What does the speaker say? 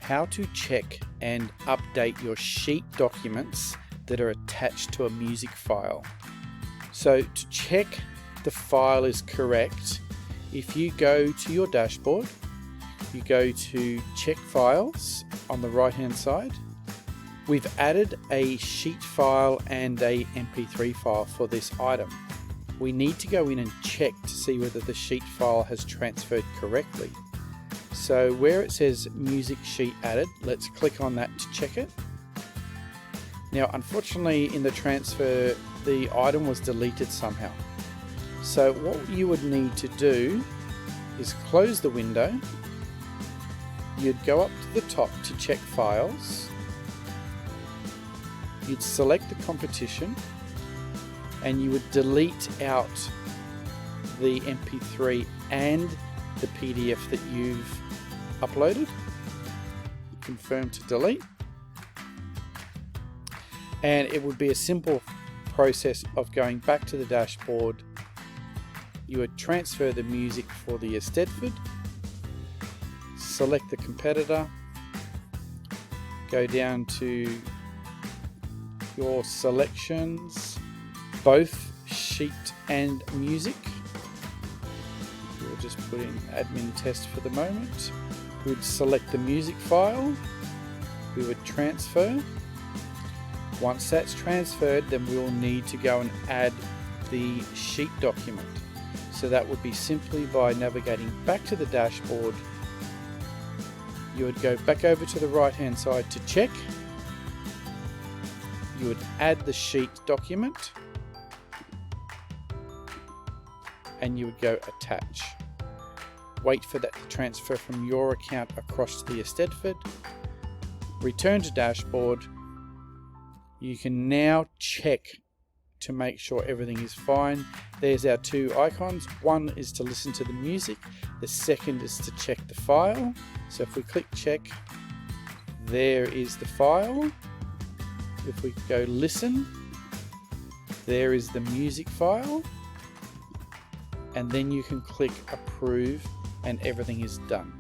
how to check and update your sheet documents that are attached to a music file. So to check the file is correct, if you go to your dashboard, you go to check files on the right hand side. We've added a sheet file and a MP3 file for this item. We need to go in and check to see whether the sheet file has transferred correctly. So where it says music sheet added, let's click on that to check it. Now unfortunately in the transfer the item was deleted somehow. So what you would need to do is close the window. You'd go up to the top to check files. You'd select the competition and you would delete out the MP3 and the PDF that you've uploaded. Confirm to delete. And it would be a simple process of going back to the dashboard. You would transfer the music for the Eisteddfod, select the competitor, go down to your selections, both sheet and music. We'll just put in admin test for the moment. We'd select the music file, we would transfer. Once that's transferred, then we'll need to go and add the sheet document. So that would be simply by navigating back to the dashboard. You would go back over to the right hand side to check. You would add the sheet document and you would go attach. Wait for that to transfer from your account across to the Eisteddfod. Return to dashboard. You can now check to make sure everything is fine. There's our two icons. One is to listen to the music. The second is to check the file. So if we click check, there is the file. If we go listen, there is the music file. And then you can click approve and everything is done.